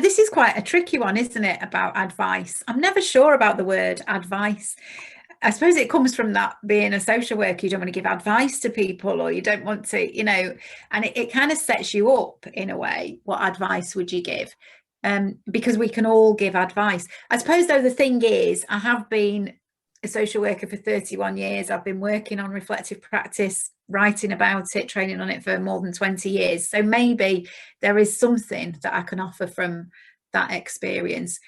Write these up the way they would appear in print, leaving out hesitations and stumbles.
This is quite a tricky one, isn't it, about advice? I'm never sure about the word advice. I suppose it comes from that being a social worker, you don't want to give advice to people, or you don't want to, and it kind of sets you up in a way. What advice would you give? Because we can all give advice. I suppose, though, the thing is, I have been a social worker for 31 years. I've been working on reflective practice, writing about it, training on it for more than 20 years. So maybe there is something that I can offer from that experience.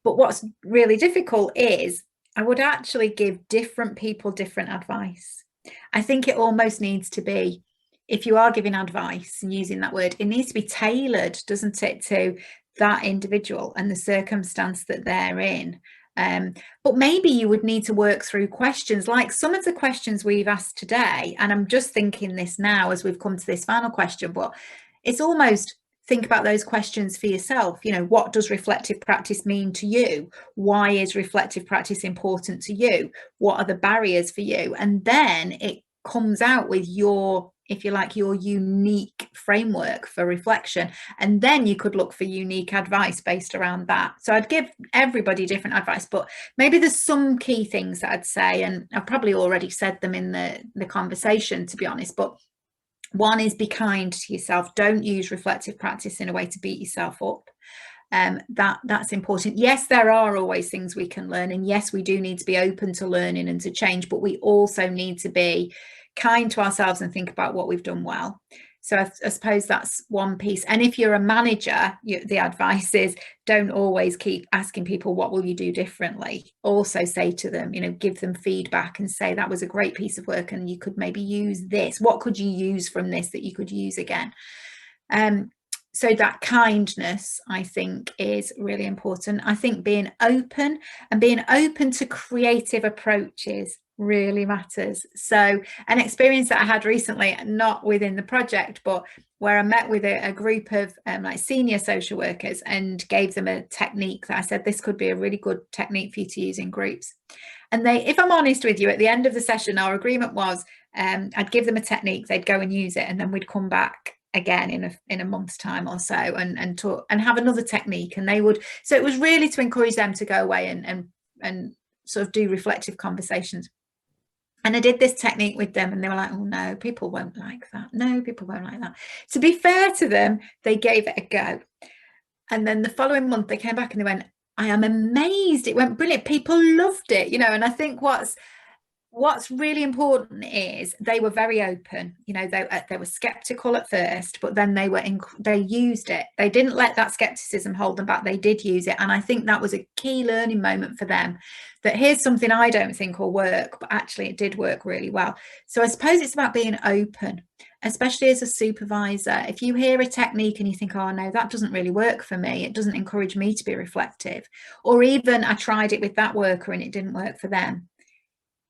But what's really difficult is I would actually give different people different advice. I think it almost needs to be, if you are giving advice and using that word, it needs to be tailored, doesn't it, to that individual and the circumstance that they're in. But maybe you would need to work through questions like some of the questions we've asked today. And I'm just thinking this now as we've come to this final question, but it's almost think about those questions for yourself. What does reflective practice mean to you? Why is reflective practice important to you? What are the barriers for you? And then it comes out with your, if you like, your unique framework for reflection. And then you could look for unique advice based around that. So I'd give everybody different advice, but maybe there's some key things that I'd say, and I've probably already said them in the conversation, to be honest, but one is be kind to yourself. Don't use reflective practice in a way to beat yourself up. That's important. Yes, there are always things we can learn, and yes, we do need to be open to learning and to change, but we also need to be kind to ourselves and think about what we've done well. So I suppose that's one piece. And if you're a manager, the advice is don't always keep asking people, what will you do differently? Also say to them, give them feedback and say, that was a great piece of work and you could maybe use this. What could you use from this that you could use again? So that kindness, I think, is really important. I think being open to creative approaches really matters. So an experience that I had recently, not within the project, but where I met with a group of like senior social workers and gave them a technique that I said, this could be a really good technique for you to use in groups. And they, if I'm honest with you, at the end of the session, our agreement was I'd give them a technique, they'd go and use it, and then we'd come back again in a month's time or so and talk and have another technique. And they would, so it was really to encourage them to go away and sort of do reflective conversations. And I did this technique with them and they were like, oh no, people won't like that. No, people won't like that. To be fair to them, they gave it a go. And then the following month they came back and they went, I am amazed. It went brilliant. People loved it, and I think what's really important is they were very open. They were skeptical at first, but then they used it. They didn't let that skepticism hold them back. They did use it. And I think that was a key learning moment for them, that here's something I don't think will work, but actually it did work really well. So I suppose it's about being open, especially as a supervisor. If you hear a technique and you think, oh no, that doesn't really work for me, it doesn't encourage me to be reflective, or even I tried it with that worker and it didn't work for them.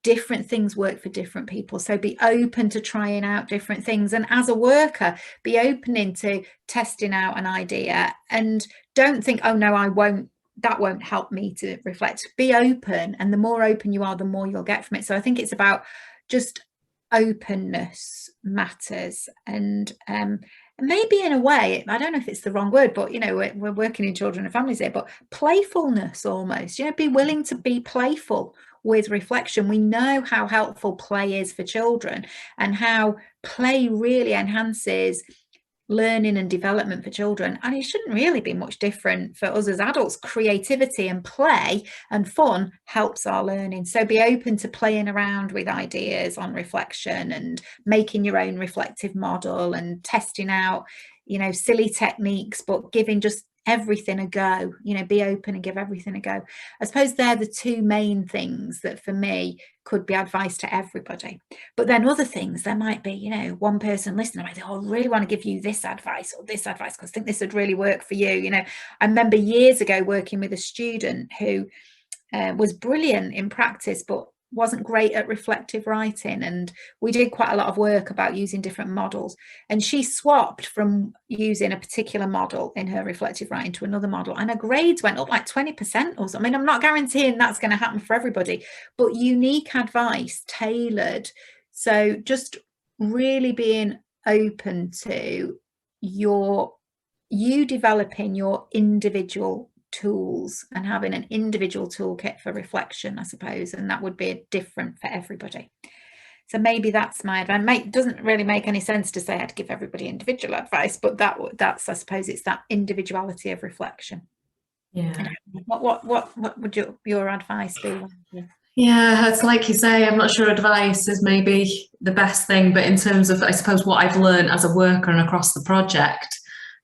Different things work for different people. So be open to trying out different things. And as a worker, be open into testing out an idea and don't think, oh no, that won't help me to reflect. Be open. And the more open you are, the more you'll get from it. So I think it's about just openness matters. And maybe in a way, I don't know if it's the wrong word, but we're working in children and families here, but playfulness almost, be willing to be playful with reflection. We know how helpful play is for children and how play really enhances learning and development for children, and it shouldn't really be much different for us as adults. Creativity and play and fun helps our learning. So be open to playing around with ideas on reflection and making your own reflective model and testing out silly techniques, but giving just everything a go. Be open and give everything a go. I suppose they're the two main things that for me could be advice to everybody. But then other things, there might be one person listening might think, oh, I really want to give you this advice or this advice because I think this would really work for you. I remember years ago working with a student who was brilliant in practice but wasn't great at reflective writing, and we did quite a lot of work about using different models, and she swapped from using a particular model in her reflective writing to another model, and her grades went up like 20% or something. I'm not guaranteeing that's going to happen for everybody, but unique advice, tailored. So just really being open to your you developing your individual tools and having an individual toolkit for reflection, I suppose, and that would be different for everybody. So maybe that's my advice. It doesn't really make any sense to say I'd give everybody individual advice, but that's I suppose it's that individuality of reflection. Yeah. What would your advice be? Yeah, it's like you say, I'm not sure advice is maybe the best thing, but in terms of, I suppose, what I've learned as a worker and across the project,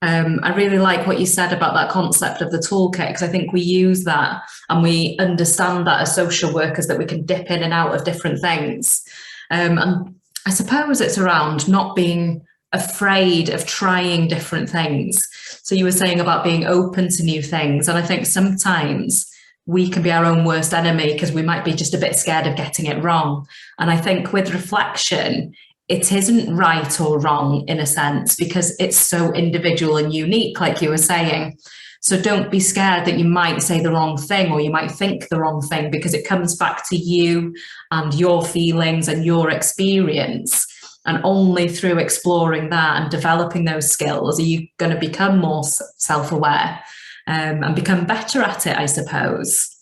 I really like what you said about that concept of the toolkit, because I think we use that and we understand that as social workers, that we can dip in and out of different things. And I suppose it's around not being afraid of trying different things. So you were saying about being open to new things. And I think sometimes we can be our own worst enemy because we might be just a bit scared of getting it wrong. And I think with reflection, it isn't right or wrong in a sense, because it's so individual and unique, like you were saying. So don't be scared that you might say the wrong thing or you might think the wrong thing, because it comes back to you and your feelings and your experience. And only through exploring that and developing those skills are you going to become more self-aware and become better at it, I suppose.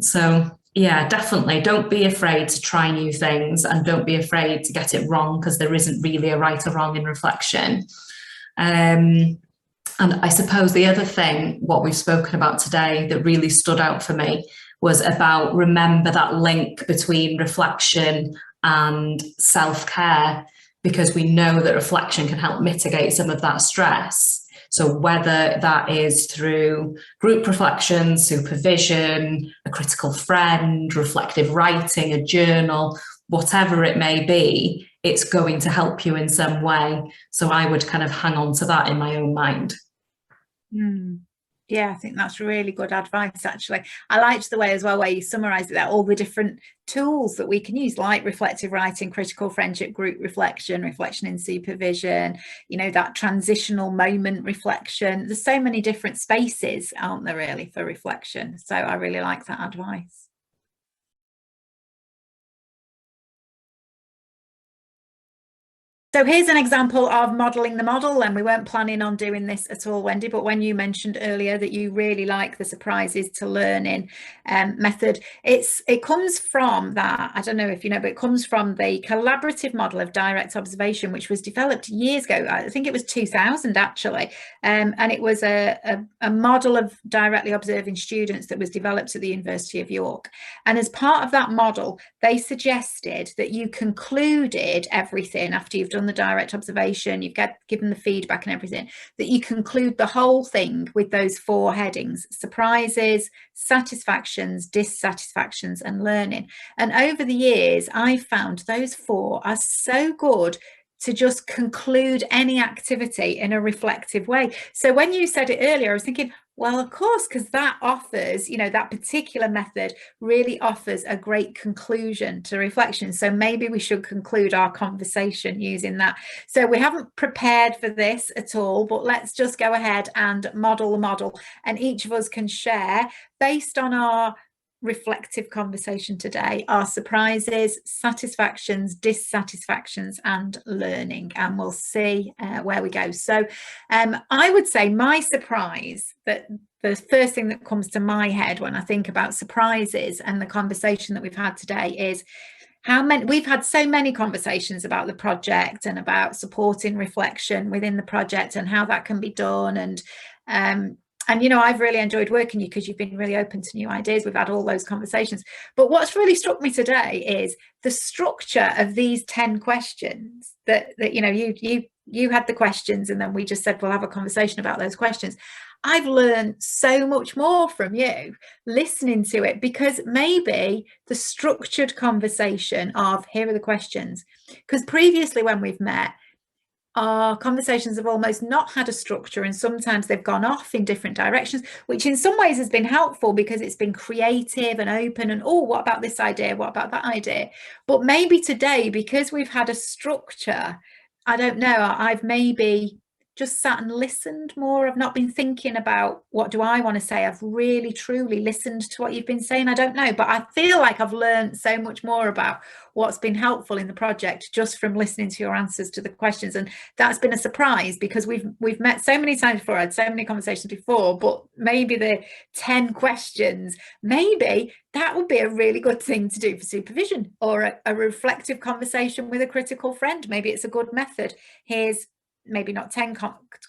So yeah, definitely don't be afraid to try new things, and don't be afraid to get it wrong, because there isn't really a right or wrong in reflection. And I suppose the other thing, what we've spoken about today that really stood out for me, was about remember that link between reflection and self-care, because we know that reflection can help mitigate some of that stress. So whether that is through group reflection, supervision, a critical friend, reflective writing, a journal, whatever it may be, it's going to help you in some way. So I would kind of hang on to that in my own mind. Yeah, I think that's really good advice, actually. I liked the way as well where you summarised that all the different tools that we can use, like reflective writing, critical friendship, group reflection, reflection in supervision, you know, that transitional moment reflection. There's so many different spaces, aren't there, really, for reflection? So I really like that advice. So here's an example of modelling the model, and we weren't planning on doing this at all, Wendy, but when you mentioned earlier that you really like the surprises to learning method, it comes from that, I don't know if you know, but it comes from the collaborative model of direct observation, which was developed years ago. I think it was 2000 actually, and it was a model of directly observing students that was developed at the University of York. And as part of that model, they suggested that you concluded everything after you've done the direct observation, you've given the feedback and everything, that you conclude the whole thing with those 4 headings: surprises, satisfactions, dissatisfactions, and learning. And over the years, I found those 4 are so good to just conclude any activity in a reflective way. So when you said it earlier, I was thinking, well, of course, because that offers, you know, that particular method really offers a great conclusion to reflection. So maybe we should conclude our conversation using that. So we haven't prepared for this at all, but let's just go ahead and model the model, and each of us can share based on our reflective conversation today, our surprises, satisfactions, dissatisfactions, and learning, and we'll see where we go. So I would say my surprise, that the first thing that comes to my head when I think about surprises and the conversation that we've had today is how many, we've had so many conversations about the project and about supporting reflection within the project and how that can be done. And, you know, I've really enjoyed working with you because you've been really open to new ideas. We've had all those conversations. But what's really struck me today is the structure of these 10 questions that you know, you had the questions, and then we just said, we'll have a conversation about those questions. I've learned so much more from you listening to it, because maybe the structured conversation of here are the questions, because previously when we've met, our conversations have almost not had a structure, and sometimes they've gone off in different directions, which in some ways has been helpful because it's been creative and open and, oh, what about this idea, what about that idea? But maybe today, because we've had a structure, I don't know, I've maybe just sat and listened more. I've not been thinking about what do I want to say. I've really truly listened to what you've been saying. I don't know, but I feel like I've learned so much more about what's been helpful in the project just from listening to your answers to the questions. And that's been a surprise, because we've met so many times before, I had so many conversations before, but maybe the 10 questions, maybe that would be a really good thing to do for supervision, or a reflective conversation with a critical friend. Maybe it's a good method. Here's maybe not 10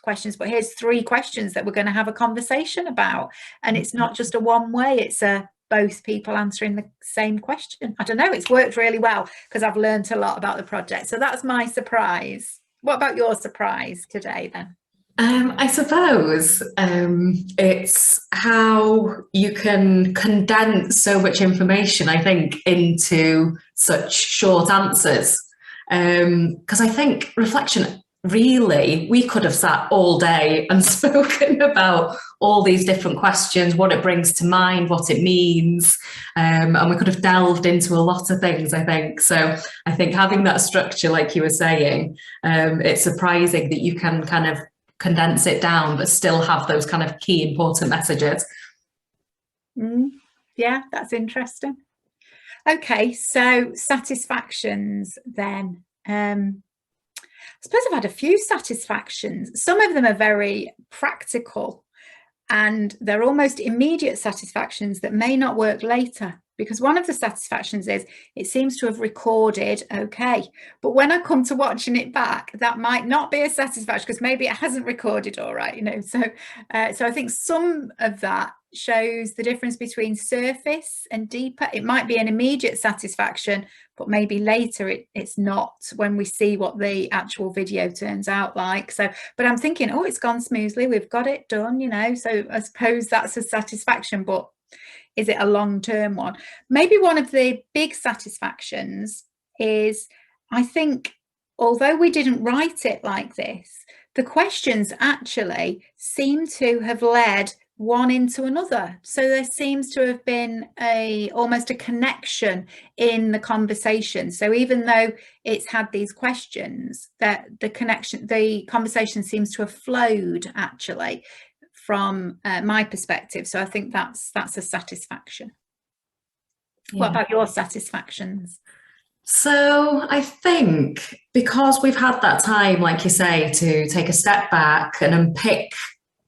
questions, but here's 3 questions that we're going to have a conversation about. And it's not just a one way, it's a both people answering the same question. I don't know, it's worked really well because I've learned a lot about the project. So that's my surprise. What about your surprise today then? I suppose it's how you can condense so much information, I think, into such short answers. Because I think reflection, really, we could have sat all day and spoken about all these different questions, what it brings to mind, what it means, and we could have delved into a lot of things, I think. So I think having that structure, like you were saying, it's surprising that you can kind of condense it down but still have those kind of key important messages. Yeah, that's interesting. Okay, so satisfactions then. I suppose I've had a few satisfactions. Some of them are very practical and they're almost immediate satisfactions that may not work later, because one of the satisfactions is it seems to have recorded okay, but when I come to watching it back, that might not be a satisfaction because maybe it hasn't recorded all right, you know. So I think some of that shows the difference between surface and deeper. It might be an immediate satisfaction, but maybe later it's not, when we see what the actual video turns out like. So, but I'm thinking, oh, it's gone smoothly, we've got it done, you know. So I suppose that's a satisfaction, but is it a long-term one? Maybe one of the big satisfactions is, I think, although we didn't write it like this, the questions actually seem to have led one into another. So there seems to have been almost a connection in the conversation. So even though it's had these questions, that the conversation seems to have flowed actually from my perspective. So I think that's a satisfaction. Yeah. What about your satisfactions? So I think because we've had that time, like you say, to take a step back and unpick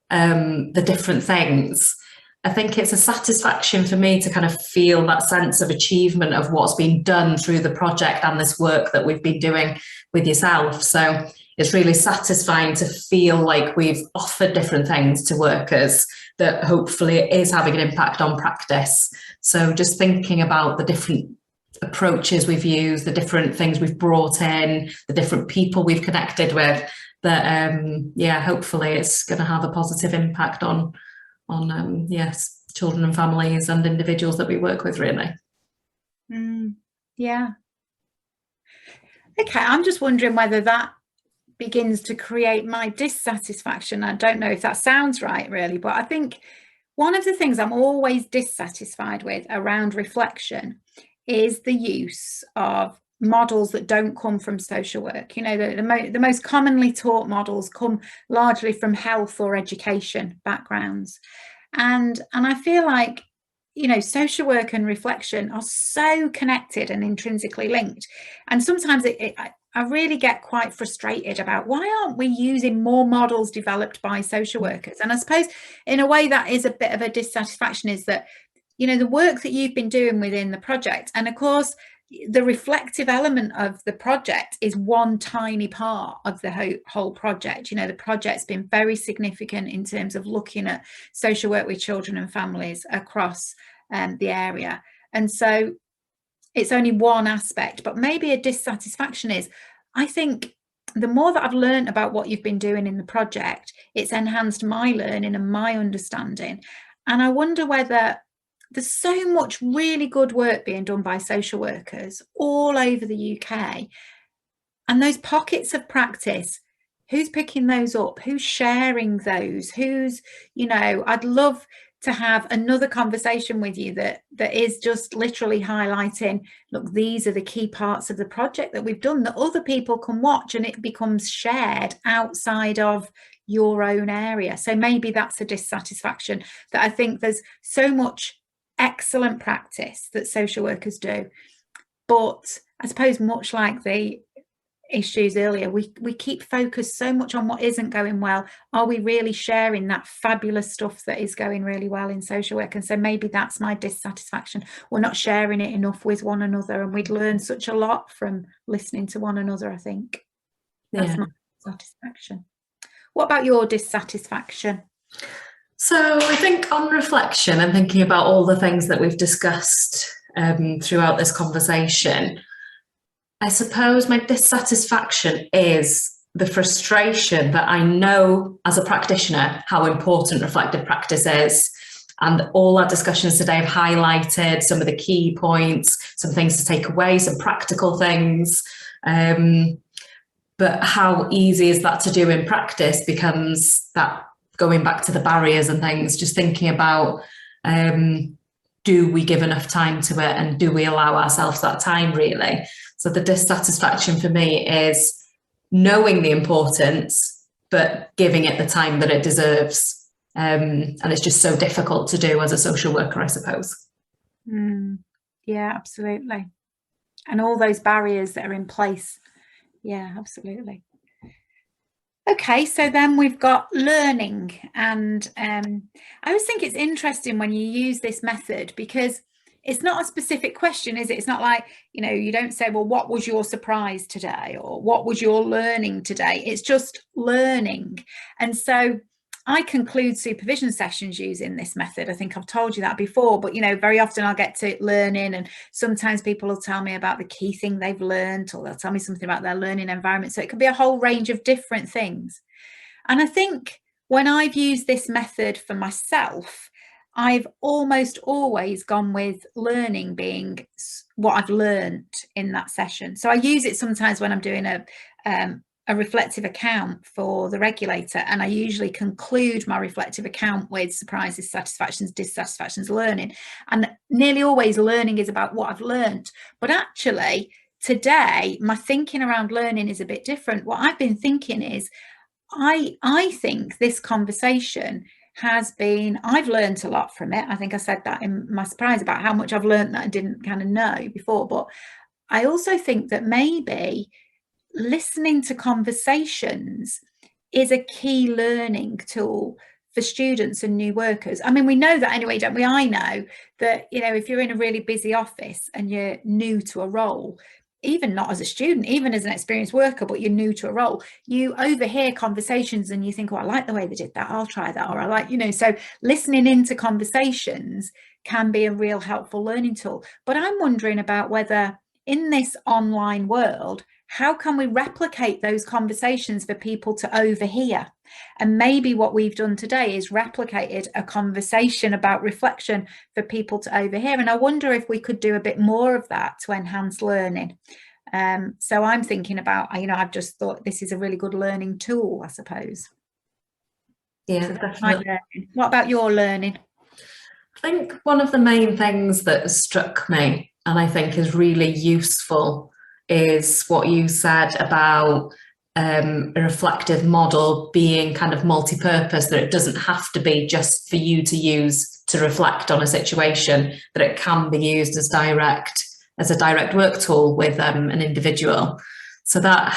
the different things, I think it's a satisfaction for me to kind of feel that sense of achievement of what's been done through the project and this work that we've been doing with yourself. So it's really satisfying to feel like we've offered different things to workers that hopefully it is having an impact on practice. So just thinking about the different approaches we've used, the different things we've brought in, the different people we've connected with, that yeah, hopefully it's going to have a positive impact on yes, children and families and individuals that we work with, really. Yeah. Okay, I'm just wondering whether that begins to create my dissatisfaction. I don't know if that sounds right, really, but I think one of the things I'm always dissatisfied with around reflection is the use of models that don't come from social work. You know, the most commonly taught models come largely from health or education backgrounds. And I feel like, you know, social work and reflection are so connected and intrinsically linked. And sometimes I really get quite frustrated about why aren't we using more models developed by social workers? And I suppose in a way that is a bit of a dissatisfaction, is that, you know, the work that you've been doing within the project, and of course the reflective element of the project is one tiny part of the whole project. You know, the project's been very significant in terms of looking at social work with children and families across the area. And so it's only one aspect, but maybe a dissatisfaction is, I think the more that I've learned about what you've been doing in the project, it's enhanced my learning and my understanding. And I wonder whether there's so much really good work being done by social workers all over the UK, and those pockets of practice, who's picking those up, who's sharing those, who's, you know, I'd love to have another conversation with you that is just literally highlighting, look, these are the key parts of the project that we've done that other people can watch, and it becomes shared outside of your own area. So maybe that's a dissatisfaction, that I think there's so much excellent practice that social workers do, but I suppose much like the issues earlier, we keep focused so much on what isn't going well. Are we really sharing that fabulous stuff that is going really well in social work? And so maybe that's my dissatisfaction. We're not sharing it enough with one another, and we'd learn such a lot from listening to one another, I think. That's my dissatisfaction. What about your dissatisfaction? So I think on reflection and thinking about all the things that we've discussed throughout this conversation, I suppose my dissatisfaction is the frustration that I know as a practitioner how important reflective practice is. And all our discussions today have highlighted some of the key points, some things to take away, some practical things. But how easy is that to do in practice becomes that going back to the barriers and things, just thinking about, do we give enough time to it, and do we allow ourselves that time really? So the dissatisfaction for me is knowing the importance, but giving it the time that it deserves. And it's just so difficult to do as a social worker, I suppose. Yeah, absolutely. And all those barriers that are in place. Yeah, absolutely. Okay, so then we've got learning, and I always think it's interesting when you use this method, because it's not a specific question, is it? It's not like, you don't say, well, what was your surprise today, or what was your learning today? It's just learning. And so I conclude supervision sessions using this method. I think I've told you that before, but very often I'll get to learning, and sometimes people will tell me about the key thing they've learned, or they'll tell me something about their learning environment. So it can be a whole range of different things. And I think when I've used this method for myself, I've almost always gone with learning being what I've learned in that session. So I use it sometimes when I'm doing a reflective account for the regulator, and I usually conclude my reflective account with surprises, satisfactions, dissatisfactions, learning. And nearly always learning is about what I've learned. But actually today my thinking around learning is a bit different. What I've been thinking is, I think this conversation has been, I've learned a lot from it. I think I said that in my surprise about how much I've learned that I didn't kind of know before. But I also think that maybe listening to conversations is a key learning tool for students and new workers. I mean, we know that anyway, don't we? I know that, if you're in a really busy office and you're new to a role, even not as a student, even as an experienced worker, but you're new to a role, you overhear conversations and you think, oh, I like the way they did that, I'll try that. Or I like, so listening into conversations can be a real helpful learning tool. But I'm wondering about whether in this online world, how can we replicate those conversations for people to overhear? And maybe what we've done today is replicated a conversation about reflection for people to overhear. And I wonder if we could do a bit more of that to enhance learning. So I'm thinking about, I've just thought this is a really good learning tool, I suppose. Yeah, so definitely. What about your learning? I think one of the main things that struck me, and I think is really useful, is what you said about a reflective model being kind of multi-purpose, that it doesn't have to be just for you to use to reflect on a situation, that it can be used as a direct work tool with an individual. So that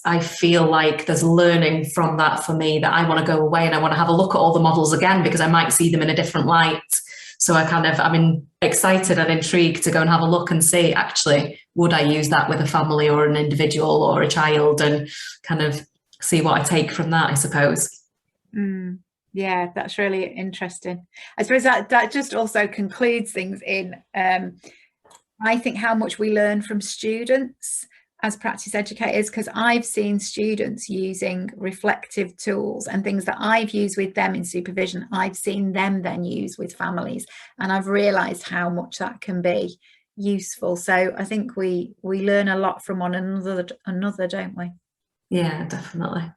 I feel like there's learning from that for me, that I want to go away and I want to have a look at all the models again, because I might see them in a different light. So I'm excited and intrigued to go and have a look and see, actually, would I use that with a family or an individual or a child, and kind of see what I take from that, I suppose. Yeah, that's really interesting. I suppose that just also concludes things in, I think, how much we learn from students as practice educators, because I've seen students using reflective tools and things that I've used with them in supervision, I've seen them then use with families, and I've realised how much that can be useful. So I think we learn a lot from one another, don't we? Yeah, definitely.